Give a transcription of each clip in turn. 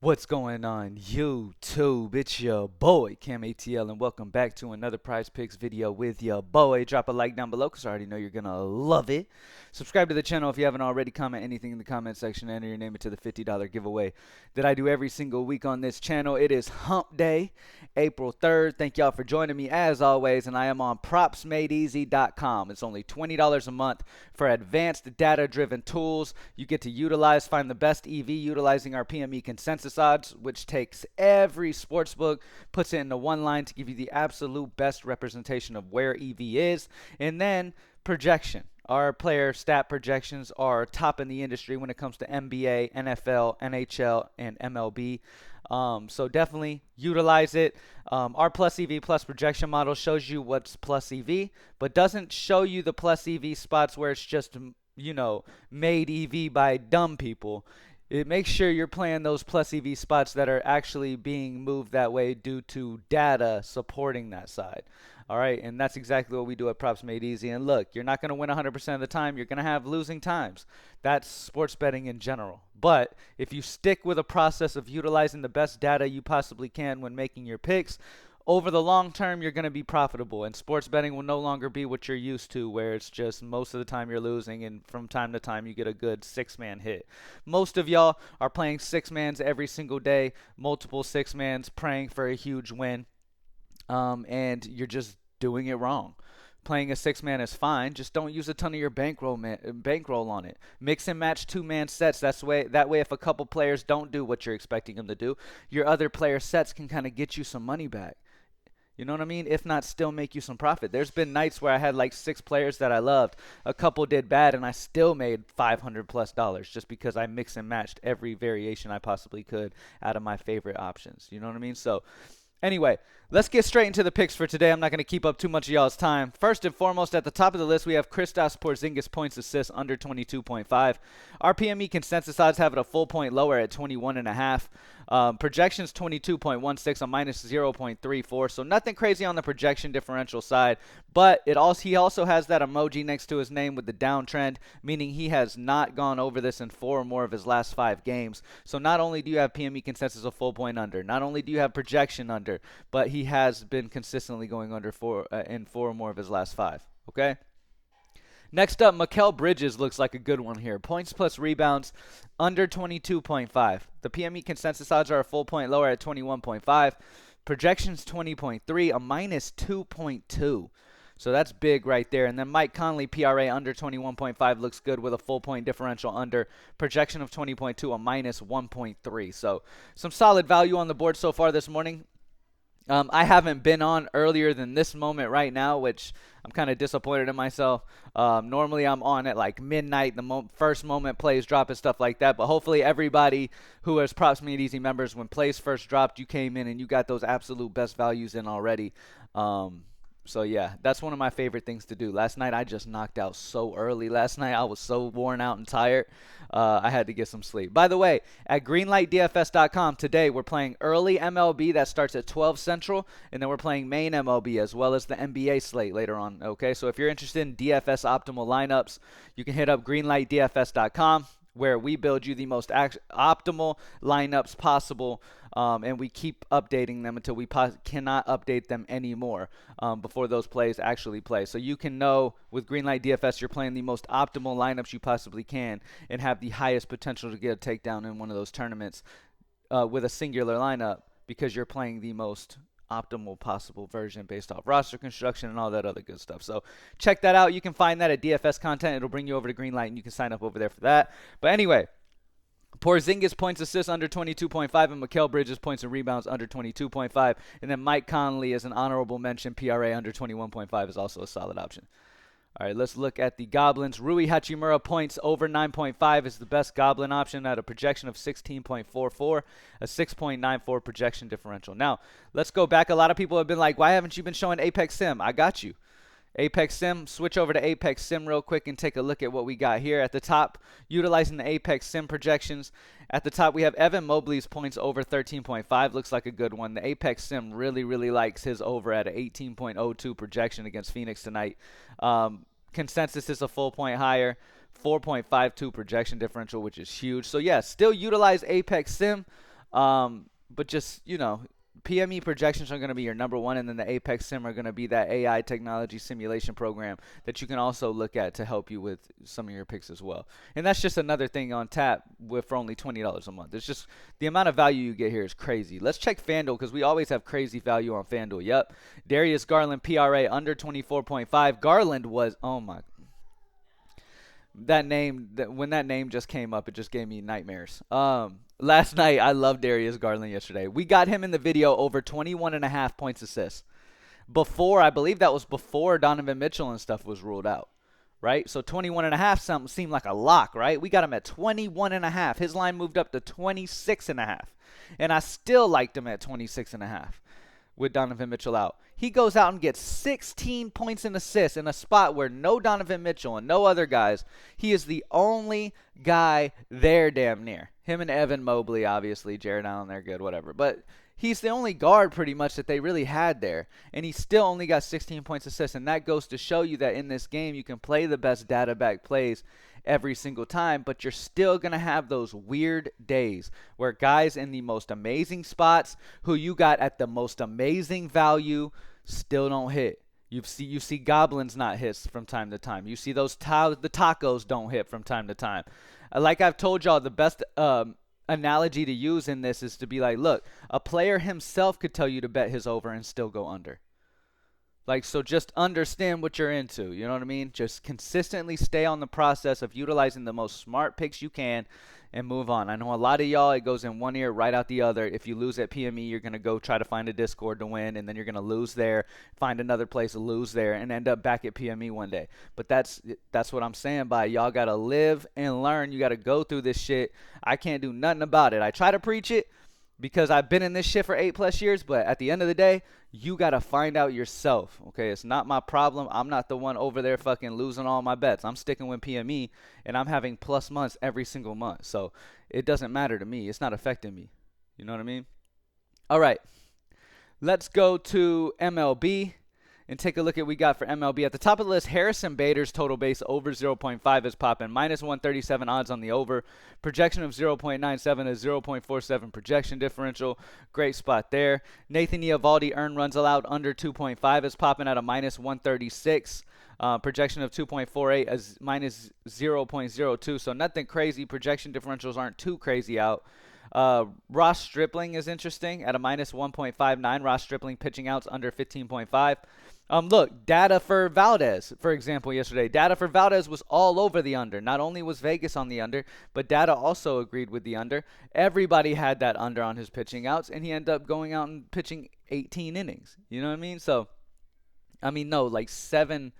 What's going on YouTube? It's your boy CamATL and welcome back to another Prize Picks video with your boy. Drop a like down below because I already know you're gonna love it. Subscribe to the channel if you haven't already. Comment anything in the comment section. Enter your name into the $50 giveaway that I do every single week on this channel. It is Hump Day, April 3rd. Thank y'all for joining me as always, and I am on propsmadeeasy.com. It's only $20 a month for advanced data-driven tools you get to utilize. Find the best EV utilizing our PME consensus odds, which takes every sportsbook, puts it into one line to give you the absolute best representation of where EV is, and then projection. Our player stat projections are top in the industry when it comes to NBA, NFL, NHL, and MLB. So definitely utilize it. Our plus EV plus projection model shows you what's plus EV, but doesn't show you the plus EV spots where it's just, made EV by dumb people. It makes sure you're playing those plus EV spots that are actually being moved that way due to data supporting that side. All right, and that's exactly what we do at Props Made Easy. And look, you're not going to win 100% of the time. You're going to have losing times. That's sports betting in general. But if you stick with a process of utilizing the best data you possibly can when making your picks, over the long term, you're going to be profitable, and sports betting will no longer be what you're used to, where it's just most of the time you're losing, and from time to time you get a good six-man hit. Most of y'all are playing six-mans every single day, multiple six-mans, praying for a huge win, and you're just doing it wrong. Playing a six-man is fine. Just don't use a ton of your bankroll on it. Mix and match two-man sets. That way, if a couple players don't do what you're expecting them to do, your other player sets can kind of get you some money back. You know what I mean? If not, still make you some profit. There's been nights where I had like 6 players that I loved. A couple did bad, and I still made $500+ just because I mixed and matched every variation I possibly could out of my favorite options. You know what I mean? So anyway, let's get straight into the picks for today. I'm not going to keep up too much of y'all's time. First and foremost, at the top of the list, we have Kristaps Porzingis points assists under 22.5. Our PME consensus odds have it a full point lower at 21.5. Projections 22.16, a minus 0.34. So nothing crazy on the projection differential side, but he also has that emoji next to his name with the downtrend, meaning he has not gone over this in 4 or more of his last 5 games. So not only do you have PME consensus a full point under, not only do you have projection under, but he has been consistently going under in 4 or more of his last 5. Okay? Next up, Mikal Bridges looks like a good one here. Points plus rebounds under 22.5. The PME consensus odds are a full point lower at 21.5. Projections 20.3, a minus 2.2. So that's big right there. And then Mike Conley, PRA under 21.5 looks good with a full point differential under. Projection of 20.2, a minus 1.3. So some solid value on the board so far this morning. I haven't been on earlier than this moment right now, which I'm kind of disappointed in myself. Normally I'm on at like midnight, the first moment plays drop and stuff like that. But hopefully everybody who is Props Made Easy members, when plays first dropped, you came in and you got those absolute best values in already. So yeah, that's one of my favorite things to do. Last night I just knocked out so early. Last night I was so worn out and tired. I had to get some sleep. By the way, at greenlightdfs.com today we're playing early MLB that starts at 12 Central, and then we're playing main MLB as well as the NBA slate later on. Okay, so if you're interested in DFS optimal lineups, you can hit up greenlightdfs.com, where we build you the most optimal lineups possible, and we keep updating them until we cannot update them anymore before those plays actually play. So you can know with Greenlight DFS you're playing the most optimal lineups you possibly can and have the highest potential to get a takedown in one of those tournaments with a singular lineup, because you're playing the most optimal possible version based off roster construction and all that other good stuff. So check that out. You can find that at DFS content. It'll bring you over to Greenlight, and you can sign up over there for that. But anyway, Porzingis points assists under 22.5, and Mikal Bridges points and rebounds under 22.5. And then Mike Conley is an honorable mention. PRA under 21.5 is also a solid option. All right, let's look at the Goblins. Rui Hachimura points over 9.5 is the best Goblin option at a projection of 16.44, a 6.94 projection differential. Now, let's go back. A lot of people have been like, why haven't you been showing Apex Sim? I got you. Apex Sim, switch over to Apex Sim real quick and take a look at what we got here. At the top, utilizing the Apex Sim projections, at the top we have Evan Mobley's points over 13.5. Looks like a good one. The Apex Sim really likes his over at an 18.02 projection against Phoenix tonight. Consensus is a full point higher. 4.52 projection differential, which is huge. So yeah, still utilize Apex Sim. But just, PME projections are going to be your number one, and then the Apex Sim are going to be that AI technology simulation program that you can also look at to help you with some of your picks as well. And that's just another thing on tap for only $20 a month. It's just the amount of value you get here is crazy. Let's check FanDuel because we always have crazy value on FanDuel. Yep. Darius Garland PRA under 24.5. Garland was, oh my, that name, when that name just came up, it just gave me nightmares. Last night I loved Darius Garland yesterday. We got him in the video over 21.5 points assists. Before, I believe that was before Donovan Mitchell and stuff was ruled out, right? So 21.5 something seemed like a lock, right? We got him at 21.5. His line moved up to 26.5, and I still liked him at 26.5 with Donovan Mitchell out. He goes out and gets 16 points and assists in a spot where no Donovan Mitchell and no other guys. He is the only guy there damn near. Him and Evan Mobley, obviously. Jared Allen, they're good, whatever. But he's the only guard pretty much that they really had there. And he still only got 16 points assists. And that goes to show you that in this game, you can play the best data back plays every single time, but you're still going to have those weird days where guys in the most amazing spots who you got at the most amazing value still don't hit. You see goblins not hits from time to time. You see the tacos don't hit from time to time. Like I've told y'all, the best analogy to use in this is to be like, look, a player himself could tell you to bet his over and still go under. Like, so just understand what you're into. You know what I mean? Just consistently stay on the process of utilizing the most smart picks you can and move on. I know a lot of y'all, it goes in one ear, right out the other. If you lose at PME, you're going to go try to find a Discord to win, and then you're going to lose there, find another place to lose there, and end up back at PME one day. But that's what I'm saying by y'all got to live and learn. You got to go through this shit. I can't do nothing about it. I try to preach it because I've been in this shit for 8+ years, but at the end of the day, you got to find out yourself, okay? It's not my problem. I'm not the one over there fucking losing all my bets. I'm sticking with PME, and I'm having plus months every single month. So it doesn't matter to me. It's not affecting me. You know what I mean? All right. Let's go to MLB and take a look at what we got for MLB. At the top of the list, Harrison Bader's total base over 0.5 is popping. Minus 137 odds on the over. Projection of 0.97 is 0.47 projection differential. Great spot there. Nathan Eovaldi earned runs allowed under 2.5 is popping at a minus 136. Projection of 2.48 is minus 0.02. So nothing crazy. Projection differentials aren't too crazy out. Ross Stripling is interesting at a minus 1.59. Ross Stripling pitching outs under 15.5. Look, data for Valdez, for example, yesterday. Data for Valdez was all over the under. Not only was Vegas on the under, but data also agreed with the under. Everybody had that under on his pitching outs, and he ended up going out and pitching 18 innings. You know what I mean? So, no, like 7.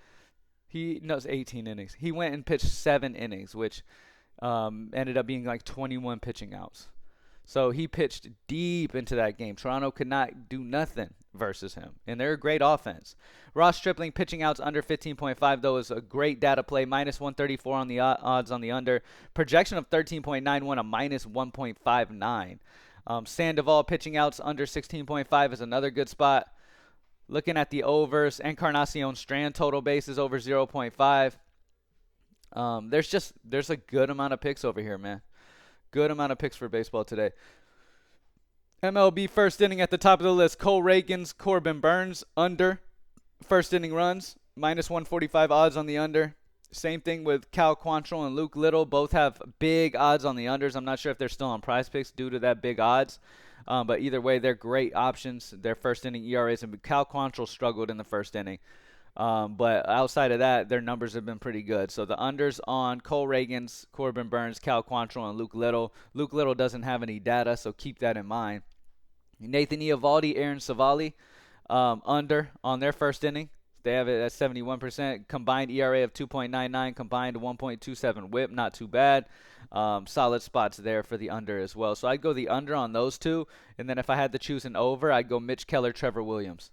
It's 18 innings. He went and pitched 7 innings, which ended up being like 21 pitching outs. So he pitched deep into that game. Toronto could not do nothing versus him, and they're a great offense. Ross Stripling pitching outs under 15.5, though, is a great data play. Minus 134 on the odds on the under. Projection of 13.91, a minus 1.59. Sandoval pitching outs under 16.5 is another good spot. Looking at the overs, Encarnacion Strand total base is over 0.5. There's a good amount of picks over here, man. Good amount of picks for baseball today. MLB first inning at the top of the list. Cole Reagans, Corbin Burns, under. First inning runs, minus 145 odds on the under. Same thing with Cal Quantrill and Luke Little. Both have big odds on the unders. I'm not sure if they're still on Prizepicks due to that big odds. But either way, they're great options. Their first inning ERAs. And Cal Quantrill struggled in the first inning. But outside of that, their numbers have been pretty good. So the unders on Cole Reagans, Corbin Burns, Cal Quantrill, and Luke Little. Luke Little doesn't have any data, so keep that in mind. Nathan Eovaldi, Aaron Savali, under on their first inning. They have it at 71%. Combined ERA of 2.99, combined 1.27 whip. Not too bad. Solid spots there for the under as well. So I'd go the under on those two. And then if I had to choose an over, I'd go Mitch Keller, Trevor Williams.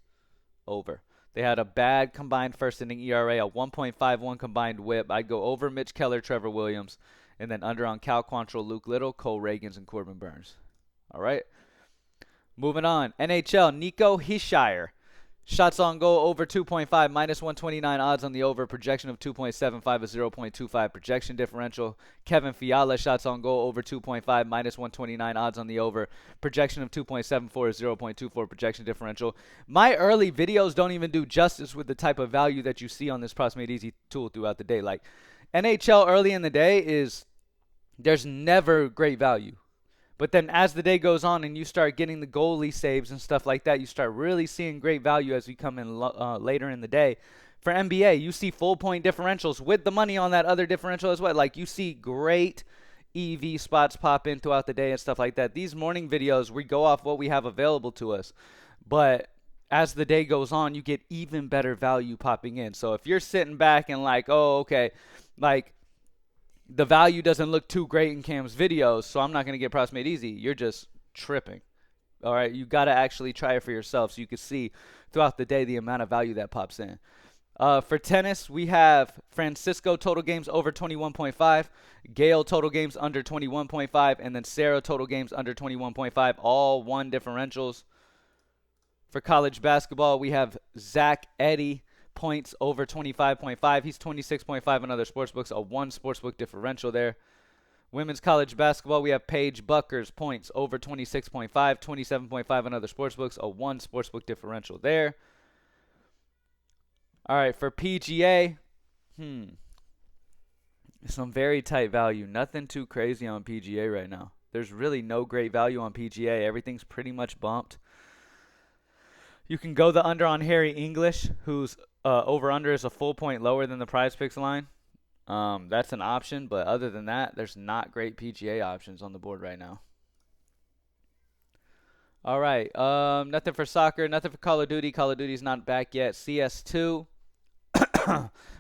Over. They had a bad combined first inning ERA, a 1.51 combined whip. I'd go over Mitch Keller, Trevor Williams, and then under on Cal Quantrill, Luke Little, Cole Reagans, and Corbin Burns. All right. Moving on. NHL, Nico Hischier. Shots on goal over 2.5, minus 129 odds on the over, projection of 2.75, a 0.25 projection differential. Kevin Fiala, shots on goal over 2.5, minus 129 odds on the over, projection of 2.74, a 0.24 projection differential. My early videos don't even do justice with the type of value that you see on this Props Made Easy tool throughout the day. Like NHL early in the day there's never great value. But then as the day goes on and you start getting the goalie saves and stuff like that, you start really seeing great value as we come in later in the day. For NBA, you see full point differentials with the money on that other differential as well. Like you see great EV spots pop in throughout the day and stuff like that. These morning videos, we go off what we have available to us. But as the day goes on, you get even better value popping in. So if you're sitting back and like, oh, okay, like, the value doesn't look too great in Cam's videos, so I'm not going to get Props Made Easy. You're just tripping. All right, you got to actually try it for yourself so you can see throughout the day the amount of value that pops in. For tennis, we have Francisco total games over 21.5, Gail total games under 21.5, and then Sarah total games under 21.5, all one differentials. For college basketball, we have Zach Edey points over 25.5. He's 26.5 in other sportsbooks, a 1 sportsbook differential there. Women's college basketball, we have Paige Bucker's points over 26.5, 27.5 in other sportsbooks, a 1 sportsbook differential there. All right, for PGA, some very tight value. Nothing too crazy on PGA right now. There's really no great value on PGA. Everything's pretty much bumped. You can go the under on Harry English, whose over-under is a full point lower than the Prizepicks line. That's an option, but other than that, there's not great PGA options on the board right now. All right, nothing for soccer, nothing for Call of Duty. Call of Duty's not back yet. CS2,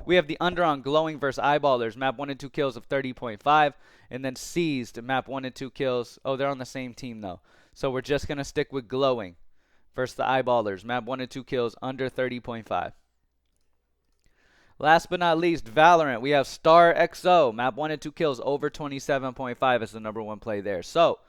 we have the under on Glowing versus Eyeballers, map 1 and 2 kills of 30.5, and then Seized, map 1 and 2 kills. Oh, they're on the same team, though. So we're just going to stick with Glowing versus the Eyeballers, map 1 and 2 kills under 30.5. Last but not least, Valorant. We have Star XO, map 1 and 2 kills over 27.5 as the number 1 play there. So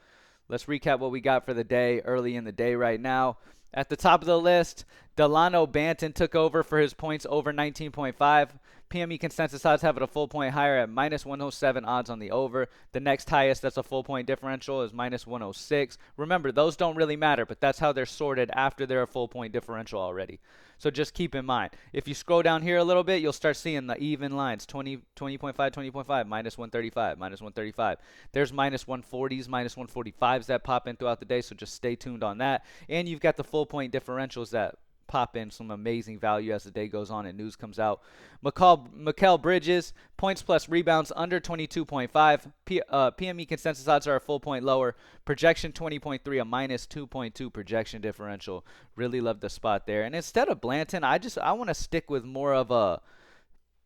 let's recap what we got for the day, early in the day right now. At the top of the list, Delano Banton took over for his points over 19.5. PME consensus odds have it a full point higher at minus 107 odds on the over. The next highest that's a full point differential is minus 106. Remember, those don't really matter, but that's how they're sorted after they're a full point differential already. So just keep in mind. If you scroll down here a little bit, you'll start seeing the even lines. 20.5, 20.5, minus 135, minus 135. There's minus 140s, minus 145s that pop in throughout the day, so just stay tuned on that. And you've got the full point differentials that pop in some amazing value as the day goes on and news comes out. Mikal Bridges, points plus rebounds under 22.5. PME consensus odds are a full point lower. Projection 20.3, a minus 2.2 projection differential. Really love the spot there. And instead of Blanton, I want to stick with more of a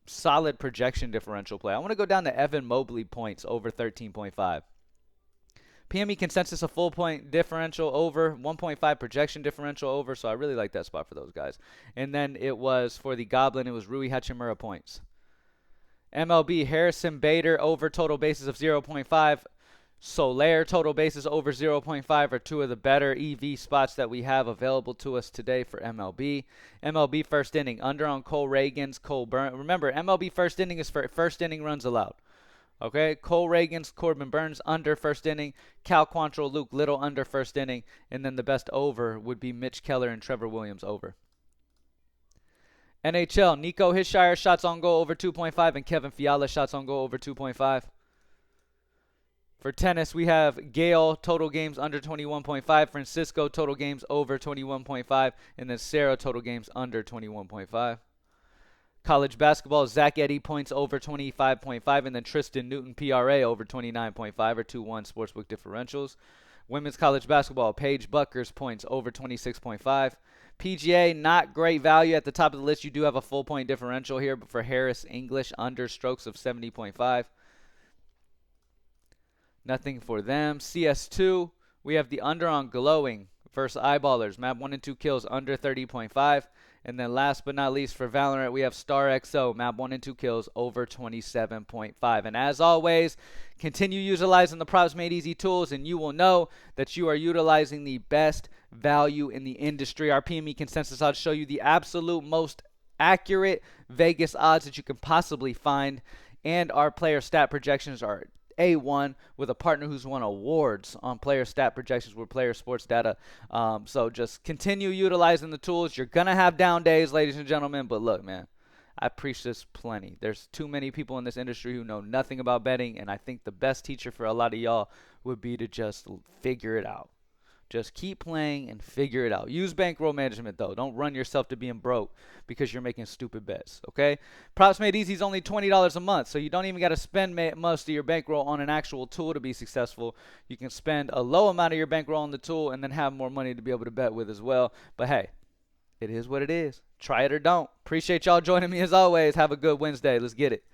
solid projection differential play. I want to go down to Evan Mobley points over 13.5. PME consensus a full point differential over, 1.5 projection differential over, so I really like that spot for those guys. And then it was for the Goblin, it was Rui Hachimura points. MLB, Harrison Bader over total bases of 0.5. Soler total bases over 0.5 are two of the better EV spots that we have available to us today for MLB. MLB first inning, under on Cole Reagan's, Cole Burns. Remember, MLB first inning is for first inning runs allowed. Okay, Cole Reagan's, Corbin Burns under first inning, Cal Quantrill, Luke Little under first inning, and then the best over would be Mitch Keller and Trevor Williams over. NHL, Nico Hisshire shots on goal over 2.5 and Kevin Fiala shots on goal over 2.5. For tennis, we have Gail total games under 21.5, Francisco total games over 21.5, and then Sarah total games under 21.5. College basketball, Zach Edey points over 25.5, and then Tristan Newton PRA over 29.5 are 2-1 sportsbook differentials. Women's college basketball, Paige Bucker's points over 26.5. PGA, not great value at the top of the list. You do have a full point differential here, but for Harris English, under strokes of 70.5. Nothing for them. CS2, we have the under on Glowing versus Eyeballers. Map 1 and 2 kills under 30.5. And then last but not least for Valorant, we have Star XO, map 1 and 2 kills, over 27.5. And as always, continue utilizing the Props Made Easy tools, and you will know that you are utilizing the best value in the industry. Our PME consensus odds show you the absolute most accurate Vegas odds that you can possibly find, and our player stat projections are A1 with a partner who's won awards on player stat projections with Player Sports Data. So just continue utilizing the tools. You're going to have down days, ladies and gentlemen, but look, man, I preach this plenty. There's too many people in this industry who know nothing about betting, and I think the best teacher for a lot of y'all would be to just figure it out. Just keep playing and figure it out. Use bankroll management, though. Don't run yourself to being broke because you're making stupid bets, okay? Props Made Easy is only $20 a month, so you don't even got to spend most of your bankroll on an actual tool to be successful. You can spend a low amount of your bankroll on the tool and then have more money to be able to bet with as well. But, hey, it is what it is. Try it or don't. Appreciate y'all joining me as always. Have a good Wednesday. Let's get it.